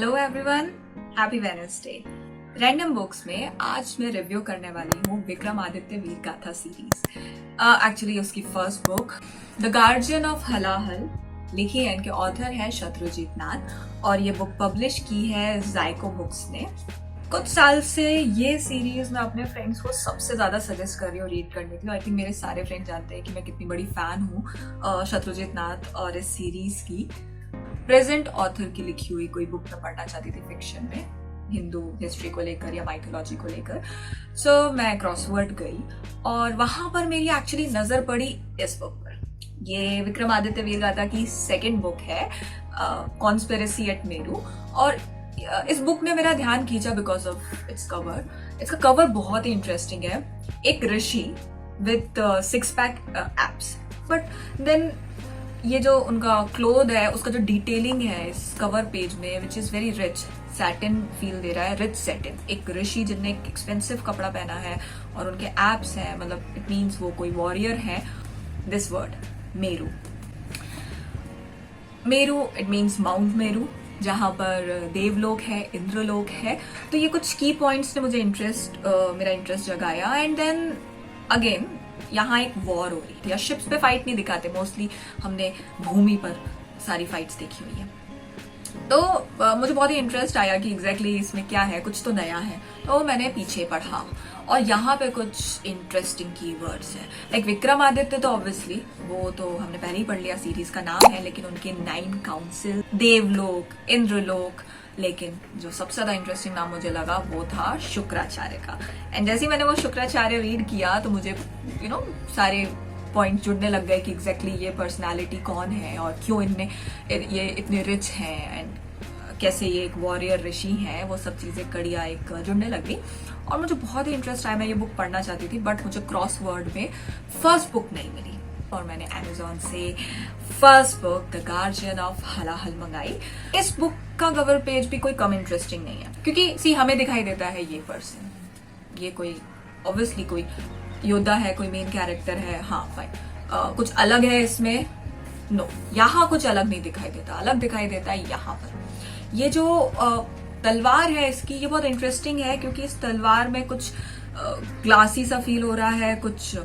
Hello everyone, happy Wednesday. Random books में आज मैं रिव्यू करने वाली हूँ विक्रमादित्य वीर गाथा सीरीज। एक्चुअली उसकी first book the guardian of Halahal लिखी है, इनके ऑथर है शत्रुजीत नाथ और ये बुक पब्लिश की है जायको बुक्स ने। कुछ साल से ये सीरीज मैं अपने फ्रेंड्स को सबसे ज्यादा सजेस्ट कर रही हूँ रीड करने के लिए। आई थिंक मेरे सारे फ्रेंड्स जानते हैं कि मैं कितनी बड़ी फैन हूँ शत्रुजीत नाथ और इस सीरीज की। प्रेजेंट ऑथर की लिखी हुई कोई बुक मैं पढ़ना चाहती थी फिक्शन में, हिंदू हिस्ट्री को लेकर या माइथोलॉजी को लेकर। सो मैं क्रॉसवर्ड गई और वहां पर मेरी एक्चुअली नजर पड़ी इस बुक पर। ये विक्रमादित्य वीर गाथा की सेकेंड बुक है, कॉन्स्पिरेसी एट मेरू। और इस बुक ने मेरा ध्यान खींचा बिकॉज ऑफ इट्स कवर। इसका कवर बहुत ही इंटरेस्टिंग है, एक ऋषि विथ 6-पैक एप्स, बट देन ये जो उनका क्लोथ है उसका जो डिटेलिंग है इस कवर पेज में which is very rich, satin feel दे रहा है, रिच सैटिन। एक ऋषि जिनने एक एक्सपेंसिव कपड़ा पहना है और उनके एप्स हैं, मतलब इट मीन्स वो कोई वॉरियर है। This word Meru, Meru it means mount Meru, जहां पर देवलोक है, इंद्रलोक है। तो ये कुछ की पॉइंट्स ने मुझे मेरा इंटरेस्ट जगाया। एंड देन अगेन यहाँ एक वॉर हो रही थी, या शिप्स पे फाइट नहीं दिखाते, मोस्टली हमने भूमि पर सारी फाइट्स देखी हुई है। तो मुझे बहुत ही इंटरेस्ट आया कि एग्जैक्टली इसमें क्या है, कुछ तो नया है। तो मैंने पीछे पढ़ा और यहाँ पे कुछ इंटरेस्टिंग कीवर्ड्स हैं। लाइक विक्रमादित्य तो ऑब्वियसली वो तो हमने पहले ही पढ़ लिया, सीरीज का नाम है, लेकिन उनके 9 काउंसिल, देवलोक, इंद्रलोक, लेकिन जो सबसे ज्यादा इंटरेस्टिंग नाम मुझे लगा वो था शुक्राचार्य का। एंड जैसे ही मैंने वो शुक्राचार्य रीड किया तो मुझे सारे पॉइंट जुड़ने लग गए कि एग्जैक्टली ये पर्सनालिटी कौन है और क्यों ये इतने रिच हैं एंड कैसे ये एक वॉरियर ऋषि हैं। वो सब चीजें कड़िया एक जुड़ने लग गई और मुझे बहुत ही इंटरेस्ट आया। मैं ये बुक पढ़ना चाहती थी बट मुझे क्रॉसवर्ड में फर्स्ट बुक नहीं मिली और मैंने अमेज़न से first book the guardian of Halahal मंगाई। इस बुक का कवर पेज भी कोई कम इंटरेस्टिंग नहीं है, क्योंकि हमें दिखाई देता है ये पर्सन, ये कोई ऑब्वियसली कोई योद्धा है, कोई मेन कैरेक्टर है, हाँ फाइन। कुछ अलग है इसमें, नो, यहाँ कुछ अलग नहीं दिखाई देता। अलग दिखाई देता है यहाँ पर ये जो तलवार है इसकी, ये बहुत इंटरेस्टिंग है क्योंकि इस तलवार में कुछ ग्लासी सा फील हो रहा है, कुछ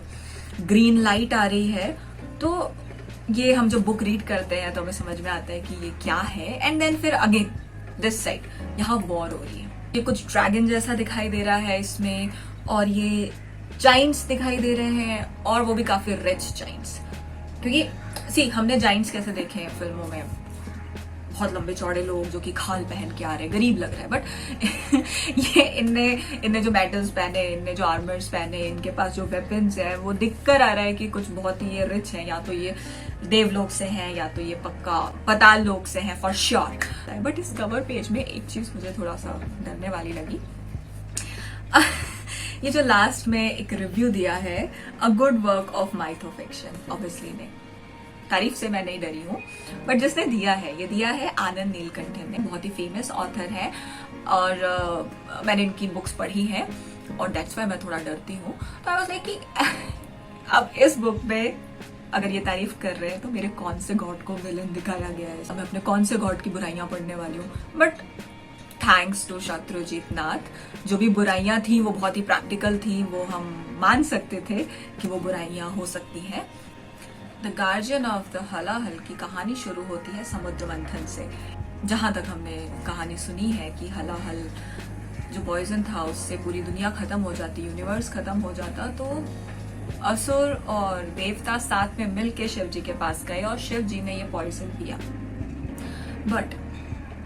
ग्रीन लाइट आ रही है। तो ये हम जो बुक रीड करते हैं तो हमें समझ में आता है कि ये क्या है। एंड देन फिर अगेन दिस साइड यहाँ वॉर हो रही है। ये कुछ ड्रैगन जैसा दिखाई दे रहा है इसमें, और ये जाइंट्स दिखाई दे रहे हैं, और वो भी काफी रिच जाइंट्स। क्योंकि हमने जाइंट्स कैसे देखे हैं फिल्मों में, बहुत लंबे चौड़े लोग जो कि खाल पहन के आ रहे हैं, गरीब लग रहे हैं, बट ये इनने जो मेटल्स पहने, इनने जो आर्मर्स पहने, इनके पास जो वेपन्स है, वो दिखकर आ रहा है कि कुछ बहुत ही ये रिच है। या तो ये देवलोक से हैं या तो ये पक्का पताल लोक से हैं फॉर श्योर। बट इस कवर पेज में एक चीज मुझे थोड़ा सा डरने वाली लगी। ये जो लास्ट में एक रिव्यू दिया है, a good work of mythofiction, obviously ने तारीफ से मैं नहीं डरी हूँ, बट जिसने दिया है, ये दिया है आनंद नीलकंठन ने। बहुत ही फेमस ऑथर है और मैंने इनकी बुक्स पढ़ी हैं और दैट्स वाई मैं थोड़ा डरती हूँ। तो आई वाज लाइक कि अब इस बुक में अगर ये तारीफ कर रहे हैं तो मेरे कौन से गॉड को विलन दिखाया गया है, मैं अपने कौन से गॉड की बुराइयां पढ़ने वाली हूँ। बट थैंक्स टू शत्रुजीत नाथ, जो भी बुराइयां थी वो बहुत ही प्रैक्टिकल थी, वो हम मान सकते थे कि वो बुराइयां हो सकती हैं। द गार्जियन ऑफ द हलाहल की कहानी शुरू होती है समुद्र मंथन से। जहां तक हमने कहानी सुनी है कि हलाहल जो पॉइजन था उससे पूरी दुनिया खत्म हो जाती, यूनिवर्स खत्म हो जाता। तो असुर और देवता साथ में मिलके शिव जी के पास गए और शिव जी ने ये पॉइजन पिया। बट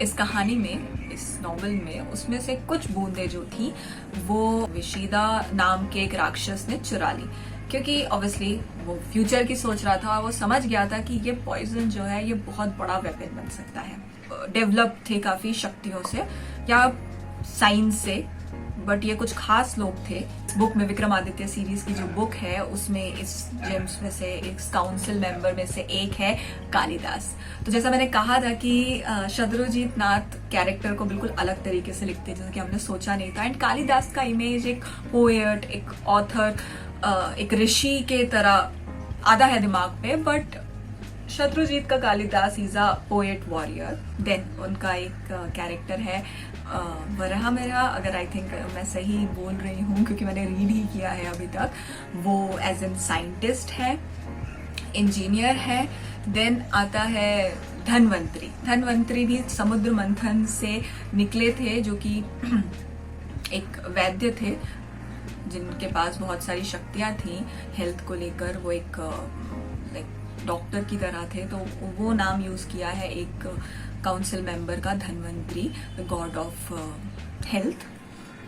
इस कहानी में, इस नॉवेल में, उसमें से कुछ बूंदे जो थी वो विशीदा नाम के एक राक्षस ने चुरा ली, क्योंकि ऑब्वियसली वो फ्यूचर की सोच रहा था। वो समझ गया था कि ये पॉइजन जो है ये बहुत बड़ा वेपन बन सकता है। डेवलप थे काफी शक्तियों से या साइंस से, बट ये कुछ खास लोग थे। बुक में विक्रमादित्य सीरीज की जो बुक है उसमें इस जेम्स में से एक काउंसिल मेंबर में से एक है कालिदास। तो जैसा मैंने कहा था कि शत्रुजीत नाथ कैरेक्टर को बिल्कुल अलग तरीके से लिखते हैं जैसा कि हमने सोचा नहीं था। एंड कालिदास का इमेज एक पोएट, एक ऑथर, एक ऋषि के तरह आधा है दिमाग पे, बट शत्रुजीत का Kalidas is a poet warrior. देन उनका एक कैरेक्टर है वराह मेरा, अगर आई थिंक मैं सही बोल रही हूँ क्योंकि मैंने रीड ही किया है अभी तक। वो एज एन साइंटिस्ट है, इंजीनियर है। देन आता है धनवंतरी। धनवंतरी भी समुद्र मंथन से निकले थे, जो कि एक वैद्य थे जिनके पास बहुत सारी शक्तियां थी हेल्थ को लेकर। वो एक लाइक डॉक्टर की तरह थे, तो वो नाम यूज किया है एक काउंसिल मेंबर का, Dhanvantari, the god of health.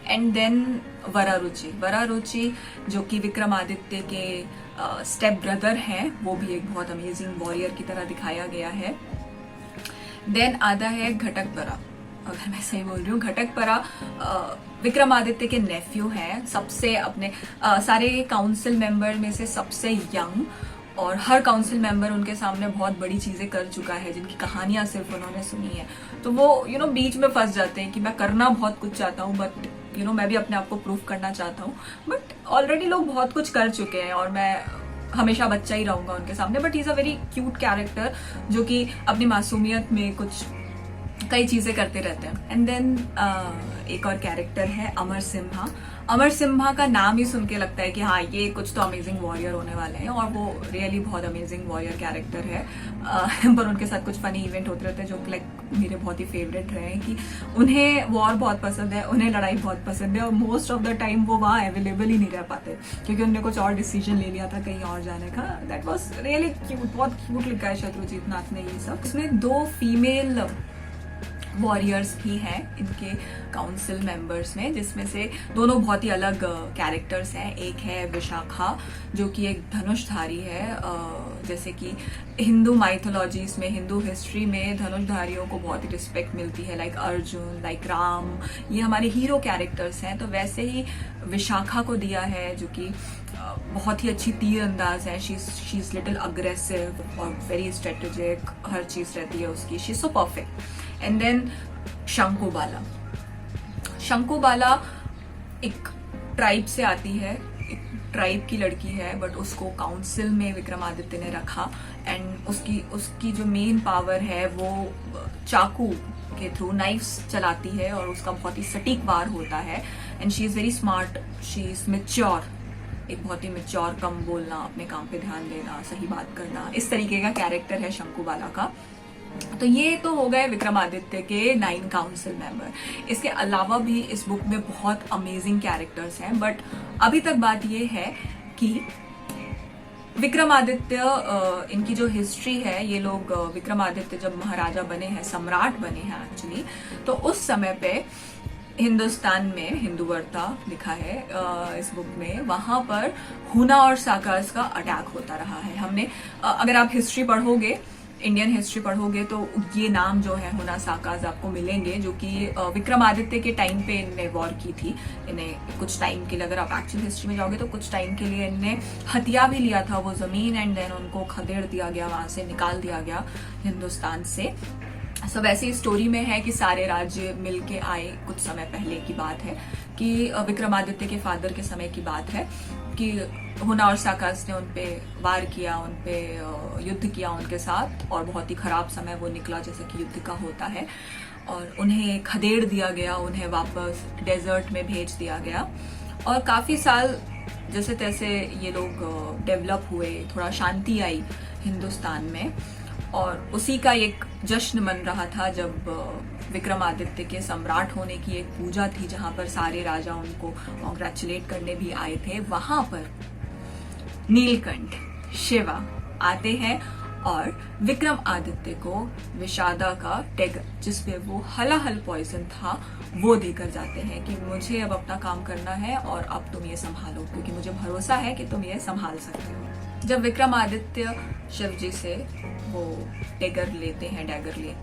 And then Vararuchi. Vararuchi जो कि विक्रमादित्य के स्टेप ब्रदर हैं, वो भी एक बहुत अमेजिंग वॉरियर की तरह दिखाया गया है। देन आता है घटकपरा, अगर मैं सही बोल रही हूँ। घटकपरा विक्रमादित्य के नेफ्यू हैं, सबसे अपने सारे काउंसिल मेंबर में से सबसे यंग, और हर काउंसिल मेंबर उनके सामने बहुत बड़ी चीजें कर चुका है जिनकी कहानियां सिर्फ उन्होंने सुनी है। तो वो बीच में फंस जाते हैं कि मैं करना बहुत कुछ चाहता हूँ, बट मैं भी अपने आप को प्रूफ करना चाहता हूँ, बट ऑलरेडी लोग बहुत कुछ कर चुके हैं और मैं हमेशा बच्चा ही रहूंगा उनके सामने। But he is a very cute character जो कि अपनी मासूमियत में कुछ कई चीजें करते रहते हैं। एंड देन एक और कैरेक्टर है अमर सिम्हा। अमर सिम्हा का नाम ही सुन के लगता है कि हाँ, ये कुछ तो अमेजिंग वॉरियर होने वाले हैं, और वो रियली बहुत अमेजिंग वॉरियर कैरेक्टर है। पर उनके साथ कुछ फनी इवेंट होते रहते हैं जो लाइक मेरे बहुत ही फेवरेट रहे हैं, कि उन्हें वॉर बहुत पसंद है, उन्हें लड़ाई बहुत पसंद है, और मोस्ट ऑफ द टाइम वो वहाँ अवेलेबल ही नहीं रह पाते क्योंकि उन्होंने कुछ और डिसीजन ले लिया था कहीं और जाने का। दैट वॉज रियली क्यूट, बहुत क्यूट लिखा है शत्रुजीत नाथ ने ये सब। इसमें 2 फीमेल वॉरियर्स भी हैं इनके काउंसिल मेंबर्स में, जिसमें से दोनों बहुत ही अलग कैरेक्टर्स हैं। एक है विशाखा जो कि एक धनुषधारी है। जैसे कि हिंदू माइथोलॉजीज में, हिंदू हिस्ट्री में धनुषधारियों को बहुत ही रिस्पेक्ट मिलती है, लाइक अर्जुन, लाइक राम, ये हमारे हीरो कैरेक्टर्स हैं। तो वैसे ही विशाखा को दिया है जो कि बहुत ही अच्छी तीर अंदाज है। शी इज लिटिल अग्रेसिव और वेरी स्ट्रेटेजिक, हर चीज रहती है उसकी, she is so perfect. And then Shankubala. Shankubala एक ट्राइब से आती है, एक ट्राइब की लड़की है, बट उसको काउंसिल में विक्रमादित्य ने रखा। एंड उसकी जो मेन पावर है वो चाकू के थ्रू नाइफ्स चलाती है, और उसका बहुत ही सटीक वार होता है। And she is very smart, she is mature, एक बहुत ही मैच्योर, कम बोलना, अपने काम पे ध्यान देना, सही बात करना, इस तरीके का कैरेक्टर है शंकुबाला का। तो ये तो हो गए विक्रमादित्य के 9 काउंसिल मेंबर। इसके अलावा भी इस बुक में बहुत अमेजिंग कैरेक्टर्स हैं, बट अभी तक बात ये है कि विक्रमादित्य, इनकी जो हिस्ट्री है, ये लोग विक्रमादित्य जब महाराजा बने हैं, सम्राट बने हैं एक्चुअली, तो उस समय पे हिंदुस्तान में, हिंदुवर्ता लिखा है इस बुक में, वहां पर हुना और साकाज का अटैक होता रहा है। हमने अगर आप हिस्ट्री पढ़ोगे, इंडियन हिस्ट्री पढ़ोगे, तो ये नाम जो है हुना साकाज आपको मिलेंगे, जो कि विक्रमादित्य के टाइम पे इनने वॉर की थी। इन्हें कुछ टाइम के लिए, अगर आप एक्चुअल हिस्ट्री में जाओगे तो कुछ टाइम के लिए इनने हथिया भी लिया था वो जमीन, एंड देन उनको खदेड़ दिया गया, वहां से निकाल दिया गया हिंदुस्तान से। सो वैसे ही स्टोरी में है कि सारे राज्य मिलके आए। कुछ समय पहले की बात है कि विक्रमादित्य के फादर के समय की बात है कि हुना और साकाज ने उनपे वार किया, उनपे युद्ध किया उनके साथ, और बहुत ही खराब समय वो निकला जैसे कि युद्ध का होता है, और उन्हें खदेड़ दिया गया, उन्हें वापस डेजर्ट में भेज दिया गया। और काफी साल जैसे तैसे ये लोग डेवलप हुए, थोड़ा शांति आई हिंदुस्तान में, और उसी का एक जश्न मन रहा था जब विक्रमादित्य के सम्राट होने की एक पूजा थी, जहां पर सारे राजा उनको कॉन्ग्रेचुलेट करने भी आए थे। वहां पर नीलकंठ, शिवा आते हैं और विक्रमादित्य को विषादा का डेगर, जिसपे वो हलाहल पॉइजन था, वो देकर जाते हैं कि मुझे अब अपना काम करना है और अब तुम ये संभालो, क्योंकि मुझे भरोसा है कि तुम ये संभाल सकते हो। जब विक्रमादित्य शिव जी से वो डेगर लेते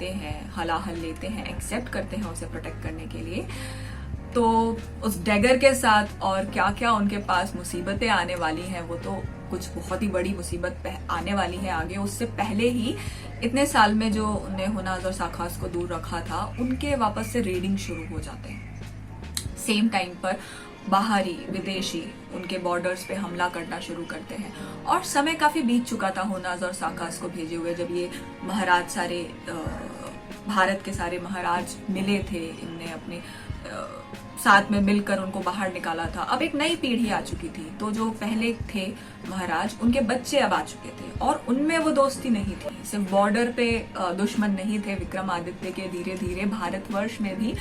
हैं, हलाहल लेते हैं, एक्सेप्ट करते हैं उसे प्रोटेक्ट करने के लिए, तो उस डेगर के साथ और क्या क्या उनके पास मुसीबतें आने वाली हैं, वो तो कुछ बहुत ही बड़ी मुसीबत आने वाली है आगे। उससे पहले ही इतने साल में जो उन्हें हुनाज और साखास को दूर रखा था, उनके वापस से रेडिंग शुरू हो जाते हैं। सेम टाइम पर बाहरी विदेशी उनके बॉर्डर्स पे हमला करना शुरू करते हैं। और समय काफी बीत चुका था होनाज और साकास को भेजे हुए, जब ये महाराज सारे भारत के सारे महाराज मिले थे, इनने अपने साथ में मिलकर उनको बाहर निकाला था। अब एक नई पीढ़ी आ चुकी थी, तो जो पहले थे महाराज उनके बच्चे अब आ चुके थे और उनमें वो दोस्ती नहीं थी। सिर्फ बॉर्डर पे दुश्मन नहीं थे विक्रमादित्य के, धीरे धीरे भारतवर्ष में भी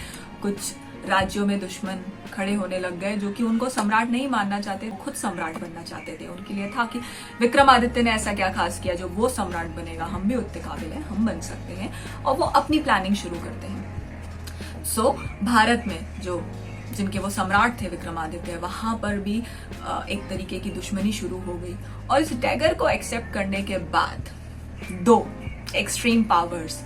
कुछ राज्यों में दुश्मन खड़े होने लग गए, जो कि उनको सम्राट नहीं मानना चाहते, खुद सम्राट बनना चाहते थे। उनके लिए था कि विक्रमादित्य ने ऐसा क्या खास किया जो वो सम्राट बनेगा, हम भी उतने काबिल हैं, हम बन सकते हैं, और वो अपनी प्लानिंग शुरू करते हैं। सो भारत में जो जिनके वो सम्राट थे विक्रमादित्य, वहां पर भी एक तरीके की दुश्मनी शुरू हो गई। और इस डैगर को एक्सेप्ट करने के बाद दो एक्सट्रीम पावर्स,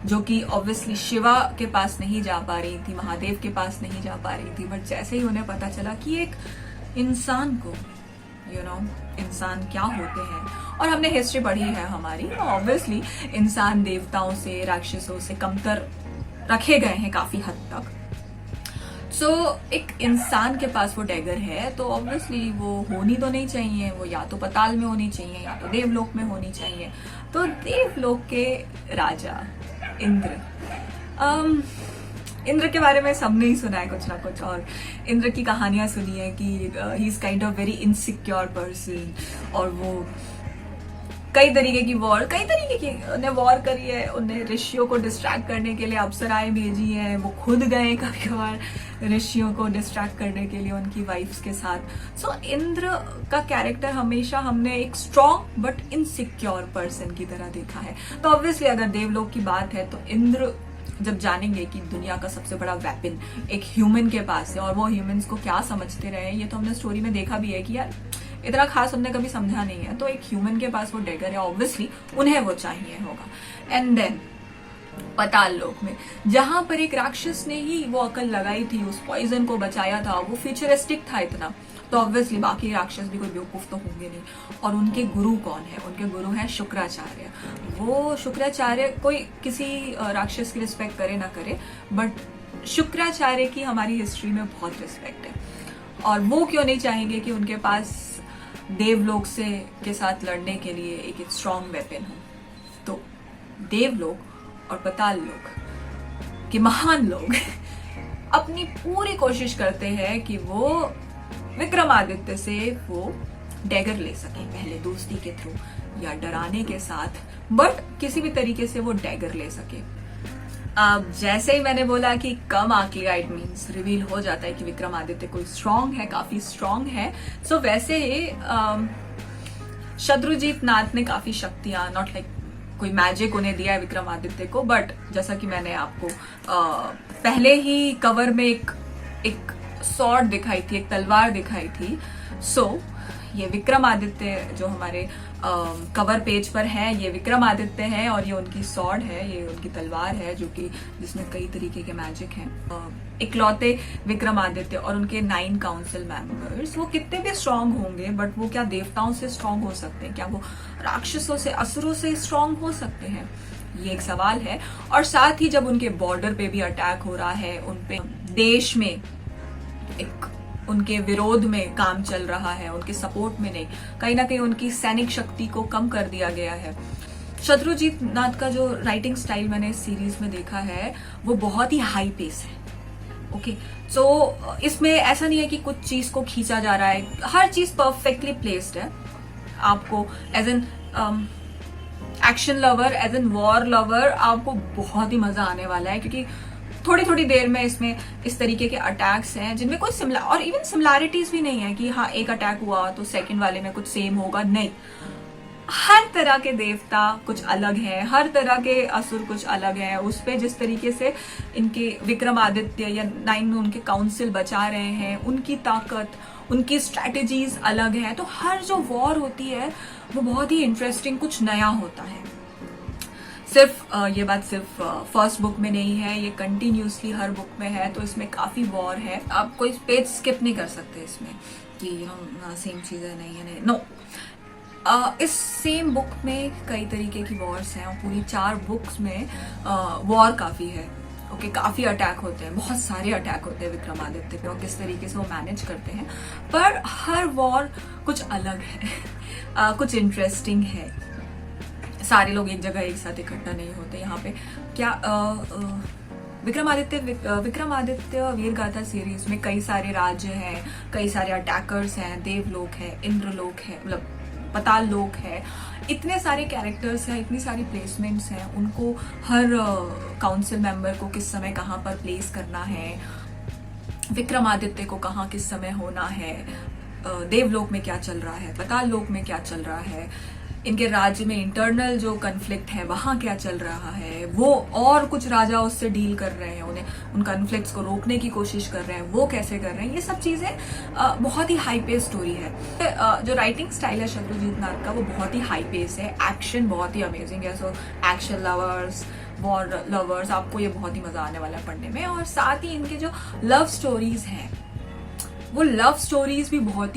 जो कि ऑब्वियसली शिवा के पास नहीं जा पा रही थी, महादेव के पास नहीं जा पा रही थी, बट जैसे ही उन्हें पता चला कि एक इंसान को इंसान क्या होते हैं, और हमने हिस्ट्री पढ़ी है हमारी, ऑब्वियसली इंसान देवताओं से राक्षसों से कमतर रखे गए हैं काफी हद तक। सो एक इंसान के पास वो डैगर है, तो ऑब्वियसली वो होनी तो नहीं चाहिए, वो या तो पताल में होनी चाहिए या तो देवलोक में होनी चाहिए। तो देवलोक के राजा इंद्र, इंद्र के बारे में सबने ही सुना है कुछ ना कुछ, और इंद्र की कहानियां सुनी है कि he is kind of very insecure person, और वो कई तरीके की उन्हें वॉर करी है, उन्हें ऋषियों को डिस्ट्रैक्ट करने के लिए अप्सराएं भेजी है, वो खुद गए कभी कभार ऋषियों को डिस्ट्रैक्ट करने के लिए उनकी वाइफ्स के साथ। सो इंद्र का कैरेक्टर हमेशा हमने एक स्ट्रॉन्ग बट इनसिक्योर पर्सन की तरह देखा है। तो ऑब्वियसली अगर देवलोक की बात है, तो इंद्र जब जानेंगे कि दुनिया का सबसे बड़ा वेपन एक ह्यूमन के पास है, और वो ह्यूमंस को क्या समझते रहे, ये तो हमने स्टोरी में देखा भी है कि यार इतना खास हमने कभी समझा नहीं है। तो एक ह्यूमन के पास वो डैगर है, ऑब्वियसली उन्हें वो चाहिए होगा। एंड देन पताल लोक में, जहां पर एक राक्षस ने ही वो अकल लगाई थी, उस पॉइजन को बचाया था, वो फ्यूचरिस्टिक था इतना, तो ऑब्वियसली बाकी राक्षस भी कोई बेवकूफ तो होंगे नहीं। और उनके गुरु कौन है? उनके गुरु है शुक्राचार्य। वो शुक्राचार्य, कोई किसी राक्षस की रिस्पेक्ट करे ना करे, बट शुक्राचार्य की हमारी हिस्ट्री में बहुत रिस्पेक्ट है। और वो क्यों नहीं चाहेंगे कि उनके पास देवलोक से के साथ लड़ने के लिए एक स्ट्रॉन्ग वेपन हो? तो देवलोक और पताल लोक के महान लोग अपनी पूरी कोशिश करते हैं कि वो विक्रमादित्य से वो डैगर ले सके, पहले दोस्ती के थ्रू या डराने के साथ, बट किसी भी तरीके से वो डैगर ले सके। अब जैसे ही मैंने बोला कि कम आर्कलियाइट मीन्स रिवील हो जाता है कि विक्रमादित्य कोई स्ट्रॉन्ग है, काफी स्ट्रॉन्ग है। सो वैसे ही शत्रुजीत नाथ ने काफी शक्तियां, नॉट लाइक कोई मैजिक उन्हें दिया है विक्रमादित्य को, बट जैसा कि मैंने आपको पहले ही कवर में एक सॉर्ड दिखाई थी, एक तलवार दिखाई थी। सो ये विक्रमादित्य जो हमारे कवर पेज पर है, ये विक्रमादित्य है, और ये उनकी सॉर्ड है, ये उनकी तलवार है, जो कि जिसमें कई तरीके के मैजिक हैं। इकलौते विक्रमादित्य और उनके 9 काउंसिल मेंबर्स, वो कितने भी स्ट्रांग होंगे, बट वो क्या देवताओं से स्ट्रांग हो सकते हैं? क्या वो राक्षसों से, असुरों से स्ट्रांग हो सकते हैं? ये एक सवाल है। और साथ ही जब उनके बॉर्डर पे भी अटैक हो रहा है, उनपे देश में एक उनके विरोध में काम चल रहा है, उनके सपोर्ट में नहीं, कहीं ना कहीं उनकी सैनिक शक्ति को कम कर दिया गया है। शत्रुजीत नाथ का जो राइटिंग स्टाइल मैंने इस सीरीज में देखा है, वो बहुत ही हाई पेस है। ओके, सो इसमें ऐसा नहीं है कि कुछ चीज को खींचा जा रहा है, हर चीज परफेक्टली प्लेस्ड है। आपको as an action lover, as an war lover, आपको बहुत ही मजा आने वाला है, क्योंकि थोड़ी थोड़ी देर में इसमें इस तरीके के अटैक्स हैं जिनमें कोई और इवन सिमिलैरिटीज भी नहीं है कि हाँ एक अटैक हुआ तो सेकंड वाले में कुछ सेम होगा, नहीं। हर तरह के देवता कुछ अलग हैं, हर तरह के असुर कुछ अलग हैं। उस पे जिस तरीके से इनके विक्रमादित्य या 9 उनके काउंसिल बचा रहे हैं, उनकी ताकत, उनकी स्ट्रैटेजीज अलग है। तो हर जो वॉर होती है वो बहुत ही इंटरेस्टिंग, कुछ नया होता है। सिर्फ ये बात सिर्फ फर्स्ट बुक में नहीं है, ये कंटिन्यूसली हर बुक में है। तो इसमें काफी वॉर है, आप कोई पेज स्किप नहीं कर सकते इसमें कि सेम चीजें नहीं है, नो। इस सेम बुक में कई तरीके की वॉर्स हैं, और पूरी 4 बुक्स में वॉर काफी है। ओके, काफी अटैक होते हैं, बहुत सारे अटैक होते हैं विक्रमादित्य पे और किस तरीके से वो मैनेज करते हैं, पर हर वॉर कुछ अलग है, कुछ इंटरेस्टिंग है। सारे लोग एक जगह एक साथ इकट्ठा नहीं होते यहाँ पे। क्या विक्रमादित्य वीरगाथा सीरीज में कई सारे राज्य हैं, कई सारे अटैकर्स हैं, देवलोक है, इंद्रलोक है, मतलब पताल लोक है, इतने सारे कैरेक्टर्स हैं, इतनी सारी प्लेसमेंट्स हैं, उनको हर काउंसिल मेंबर को किस समय कहाँ पर प्लेस करना है, विक्रमादित्य को कहाँ किस समय होना है, देवलोक में क्या चल रहा है, पताल लोक में क्या चल रहा है, इनके राज्य में इंटरनल जो कन्फ्लिक्ट है वहां क्या चल रहा है, वो और कुछ राजा उससे डील कर रहे हैं, उन्हें उन कन्फ्लिक्ट्स को रोकने की कोशिश कर रहे हैं, वो कैसे कर रहे हैं, ये सब चीजें बहुत ही हाई पेस स्टोरी है। जो राइटिंग स्टाइल है शत्रुजीत नाथ का वो बहुत ही हाई पेस है, एक्शन बहुत ही अमेजिंग है। So action lovers, war lovers, आपको ये बहुत ही मजा आने वाला है पढ़ने में। और साथ ही इनके जो लव स्टोरीज हैं वो लव स्टोरीज भी बहुत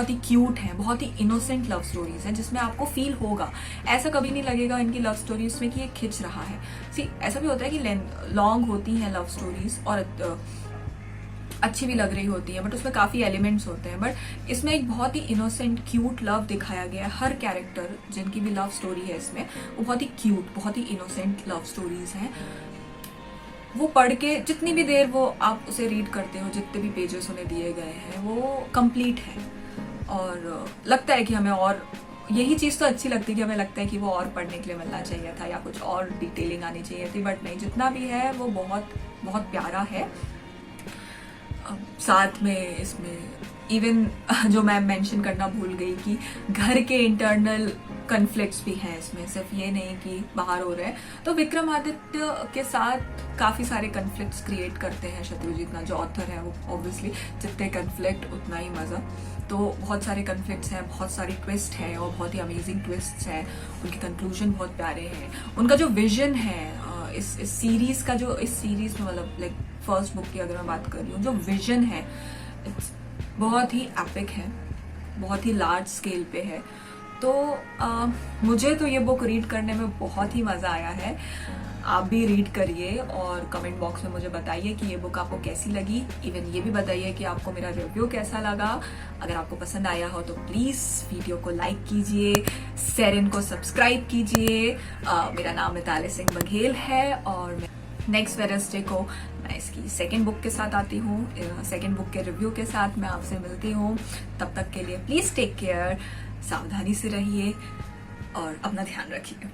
ही क्यूट हैं, बहुत ही इनोसेंट लव स्टोरीज हैं, जिसमें आपको फील होगा, ऐसा कभी नहीं लगेगा इनकी लव स्टोरीज में कि ये खिंच रहा है। ऐसा भी होता है कि लॉन्ग होती हैं लव स्टोरीज और अच्छी भी लग रही होती है, बट उसमें काफी एलिमेंट्स होते हैं, बट इसमें एक बहुत ही इनोसेंट क्यूट लव दिखाया गया है। हर कैरेक्टर जिनकी भी लव स्टोरी है इसमें वो बहुत ही क्यूट, बहुत ही इनोसेंट लव स्टोरीज हैं। वो पढ़ के जितनी भी देर वो आप उसे रीड करते हो, जितने भी पेजेस उन्हें दिए गए हैं, वो कंप्लीट है और लगता है कि हमें और यही चीज तो अच्छी लगती है कि हमें लगता है कि वो और पढ़ने के लिए मिलना चाहिए था या कुछ और डिटेलिंग आनी चाहिए थी, बट नहीं, जितना भी है वो बहुत बहुत प्यारा है। साथ में इसमें इवन जो मैं मेंशन करना भूल गई कि घर के इंटरनल कन्फ्लिक्ट्स भी हैं इसमें, सिर्फ ये नहीं कि बाहर हो रहे हैं। तो विक्रमादित्य के साथ काफी सारे कन्फ्लिक्ट्स क्रिएट करते हैं शत्रुजीत नाथ, जो ऑथर है वो ऑब्वियसली, जितने कन्फ्लिक्ट उतना ही मजा। तो बहुत सारे कन्फ्लिक्ट्स हैं, बहुत सारी ट्विस्ट हैं और बहुत ही अमेजिंग ट्विस्ट हैं, उनके कंक्लूजन बहुत प्यारे हैं। उनका जो विजन है इस सीरीज का, जो इस सीरीज में मतलब लाइक फर्स्ट बुक की अगर मैं बात कर रही हूँ, जो विजन है बहुत ही एपिक है, बहुत ही लार्ज स्केल पे है। तो मुझे तो ये बुक रीड करने में बहुत ही मजा आया है। आप भी रीड करिए और कमेंट बॉक्स में मुझे बताइए कि ये बुक आपको कैसी लगी। इवन ये भी बताइए कि आपको मेरा रिव्यू कैसा लगा। अगर आपको पसंद आया हो तो प्लीज वीडियो को लाइक कीजिए, सेरेन को सब्सक्राइब कीजिए। मेरा नाम मिताली सिंह बघेल है और नेक्स्ट वेडनेसडे को मैं इसकी सेकेंड बुक के साथ आती हूँ, सेकेंड बुक के रिव्यू के साथ मैं आपसे मिलती हूँ। तब तक के लिए प्लीज टेक केयर, सावधानी से रहिए और अपना ध्यान रखिए।